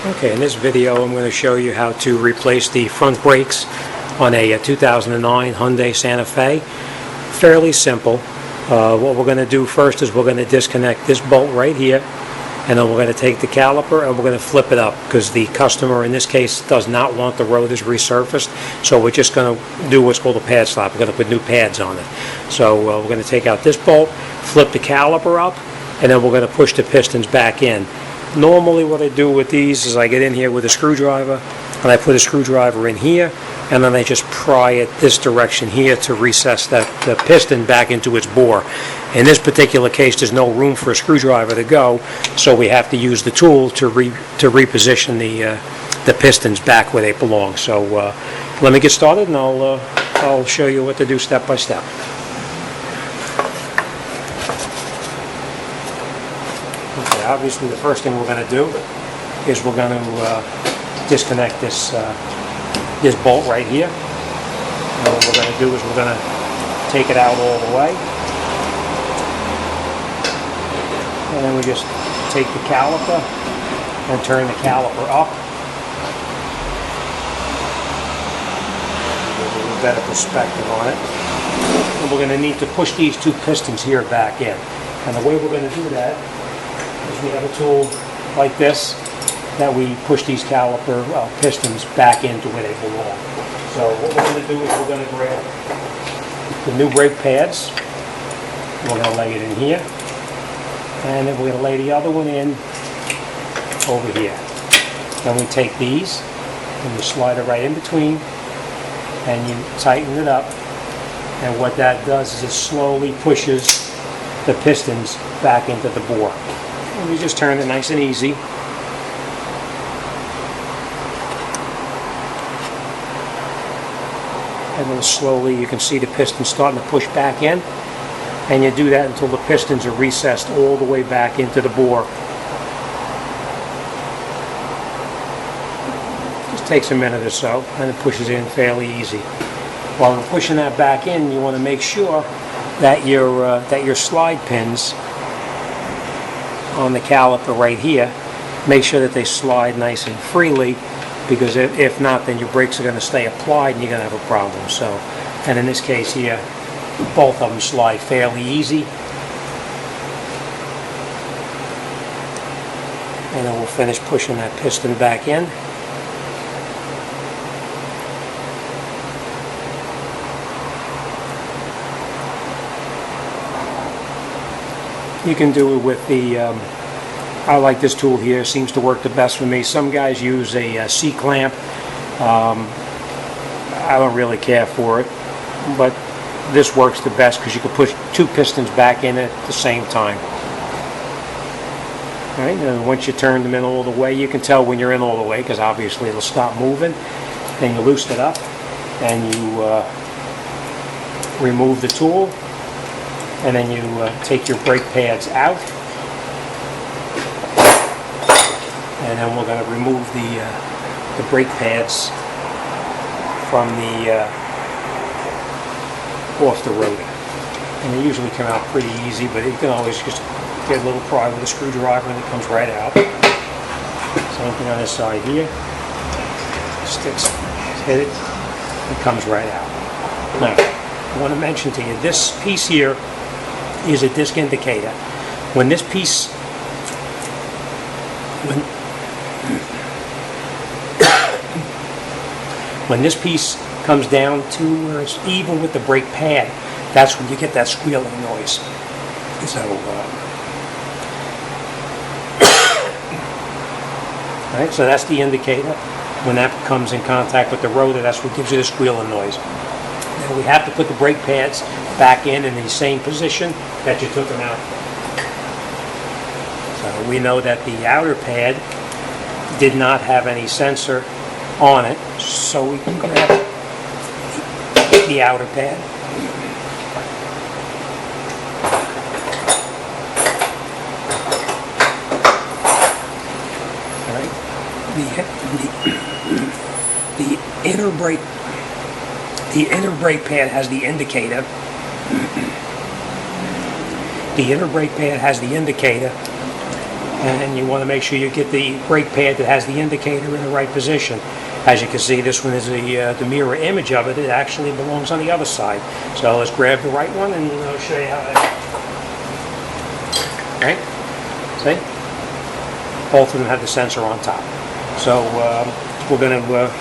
Okay, in this video I'm going to show you how to replace the front brakes on a 2009 Hyundai Santa Fe. Fairly simple. What we're going to do first is we're going to disconnect this bolt right here, and then we're going to take the caliper and we're going to flip it up because the customer in this case does not want the rotors resurfaced, so we're just going to do what's called a pad slap. We're going to put new pads on it. So we're going to take out this bolt, flip the caliper up, and then we're going to push the pistons back in. Normally what I do with these is I get in here with a screwdriver and I put a screwdriver in here, and then I just pry it this direction here to recess the piston back into its bore. In this particular case there's no room for a screwdriver to go, so we have to use the tool to reposition the pistons back where they belong. So let me get started and I'll show you what to do step by step. Okay, obviously the first thing we're going to do is we're going to disconnect this bolt right here. And what we're going to do is we're going to take it out all the way. And then we just take the caliper and turn the caliper up. Give a little better perspective on it. And we're going to need to push these two pistons here back in. And the way we're going to do that is we have a tool like this that we push these caliper pistons back into where they belong. So what we're going to do is we're going to grab the new brake pads. We're going to lay it in here. And then we're going to lay the other one in over here. Then we take these and you slide it right in between and you tighten it up. And what that does is it slowly pushes the pistons back into the bore. And you just turn it nice and easy. And then slowly you can see the pistons starting to push back in, and you do that until the pistons are recessed all the way back into the bore. Just takes a minute or so and it pushes in fairly easy. While we're pushing that back in, you want to make sure that your slide pins on the caliper right here, make sure that they slide nice and freely, because if not, then your brakes are going to stay applied and you're going to have a problem. So, and in this case here, both of them slide fairly easy. And then we'll finish pushing that piston back in. You can do it with the I like this tool here, seems to work the best for me. Some guys use a C-clamp. I don't really care for it, but this works the best because you can push two pistons back in at the same time. All right, and once you turn them in all the way, you can tell when you're in all the way because obviously it'll stop moving. Then you loosen it up and you remove the tool, and then you take your brake pads out. And then we're going to remove the brake pads from off the rotor. And they usually come out pretty easy, but you can always just get a little pry with a screwdriver and it comes right out. Same thing on this side here. Sticks, hit it, it comes right out. Now, I want to mention to you, this piece here is a disc indicator. When this piece when this piece comes down to where it's even with the brake pad, that's when you get that squealing noise. So, right, so that's the indicator. When that comes in contact with the rotor, that's what gives you the squealing noise. Now we have to put the brake pads back in the same position that you took them out. So we know that the outer pad did not have any sensor on it, so we can grab the outer pad. All right, the inner brake pad has the indicator. The inner brake pad has the indicator and you want to make sure you get the brake pad that has the indicator in the right position. As you can see, this one is the mirror image of it. It actually belongs on the other side. So let's grab the right one and I'll show you how that. Right? See? Both of them have the sensor on top. So we're going to,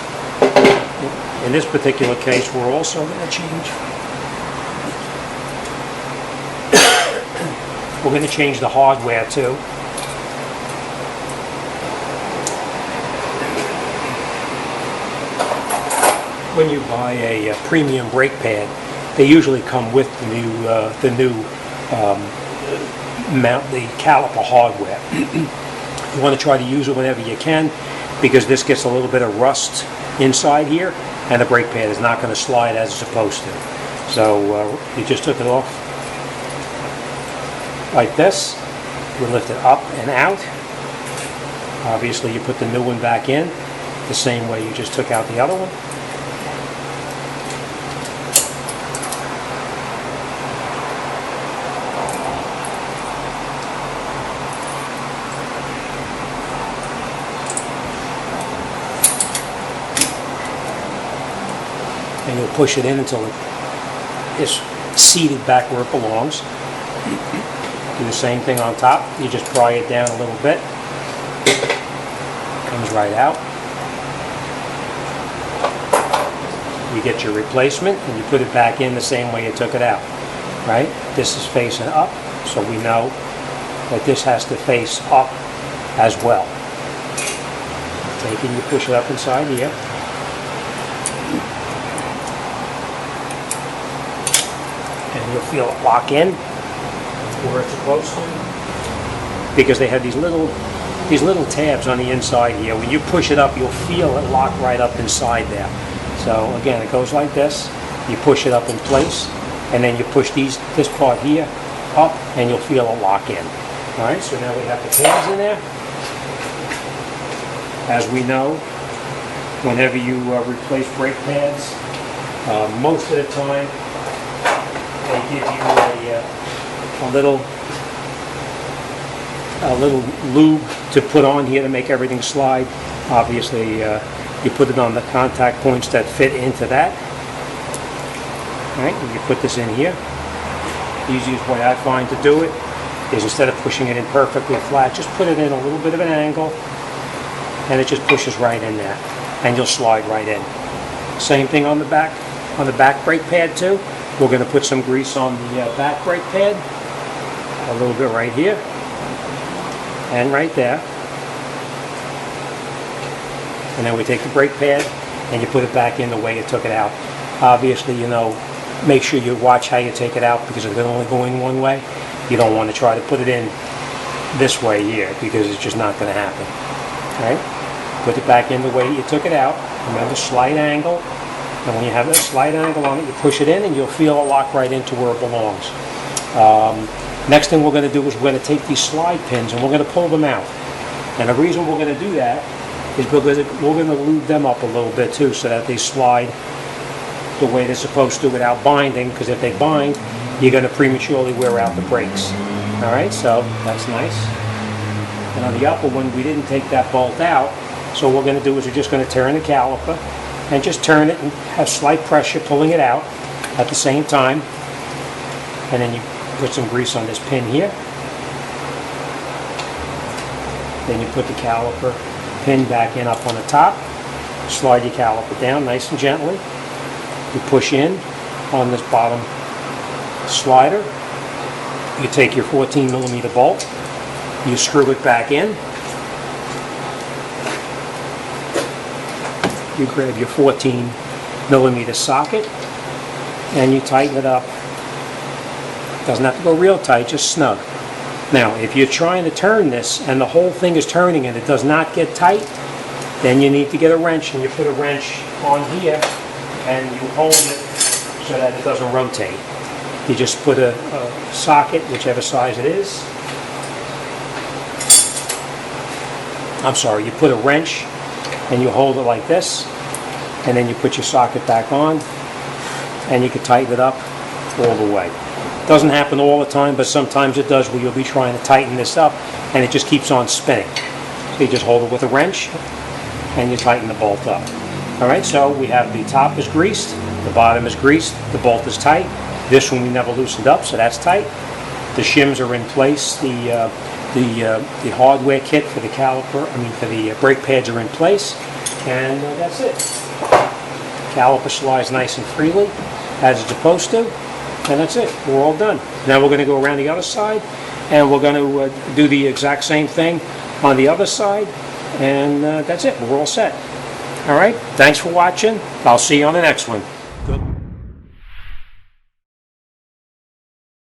in this particular case, we're also going to change. We're going to change the hardware too. When you buy a premium brake pad, they usually come with the new mount, the caliper hardware. You want to try to use it whenever you can, because this gets a little bit of rust inside here, and the brake pad is not going to slide as it's supposed to. So you just took it off like this. You lift it up and out. Obviously, you put the new one back in the same way you just took out the other one. And you'll push it in until it is seated back where it belongs. Do the same thing on top. You just pry it down a little bit. Comes right out. You get your replacement and you put it back in the same way you took it out. Right? This is facing up, so we know that this has to face up as well. Take it, you push it up inside here. And you'll feel it lock in where it's supposed to, because they have these little tabs on the inside here. When you push it up, you'll feel it lock right up inside there. So again, it goes like this. You push it up in place, and then you push this part here up, and you'll feel it lock in. All right. So now we have the pads in there. As we know, whenever you replace brake pads, most of the time, they give you a little lube to put on here to make everything slide. Obviously, you put it on the contact points that fit into that. All right, and you put this in here. The easiest way I find to do it is, instead of pushing it in perfectly flat, just put it in a little bit of an angle, and it just pushes right in there, and you'll slide right in. Same thing on the back brake pad too. We're going to put some grease on the back brake pad, a little bit right here, and right there. And then we take the brake pad, and you put it back in the way you took it out. Obviously, make sure you watch how you take it out, because if it's only going one way, you don't want to try to put it in this way here, because it's just not going to happen. All right? Put it back in the way you took it out. Remember, slight angle. And when you have that slight angle on it, you push it in, and you'll feel it lock right into where it belongs. Next thing we're going to do is we're going to take these slide pins and we're going to pull them out. And the reason we're going to do that is because we're going to lube them up a little bit too, so that they slide the way they're supposed to without binding, because if they bind, you're going to prematurely wear out the brakes. All right, so that's nice. And on the upper one, we didn't take that bolt out, so what we're going to do is we're just going to turn the caliper and just turn it and have slight pressure pulling it out at the same time. And then you put some grease on this pin here. Then you put the caliper pin back in up on the top. Slide your caliper down nice and gently. You push in on this bottom slider. You take your 14mm bolt. You screw it back in. You grab your 14mm socket and you tighten it up. Doesn't have to go real tight, just snug. Now, if you're trying to turn this and the whole thing is turning and it does not get tight, then you need to get a wrench, and you put a wrench on here and you hold it so that it doesn't rotate. You just put a socket, whichever size it is. I'm sorry, you put a wrench and you hold it like this, and then you put your socket back on, and you can tighten it up all the way. Doesn't happen all the time, but sometimes it does where you'll be trying to tighten this up and it just keeps on spinning. So you just hold it with a wrench and you tighten the bolt up. All right, so we have the top is greased, the bottom is greased, the bolt is tight. This one we never loosened up, so that's tight. The shims are in place. The hardware kit for the caliper, for the brake pads are in place, and that's it. Caliper slides nice and freely, as it's supposed to, and that's it. We're all done. Now we're going to go around the other side, and we're going to do the exact same thing on the other side, and that's it. We're all set. All right, thanks for watching. I'll see you on the next one.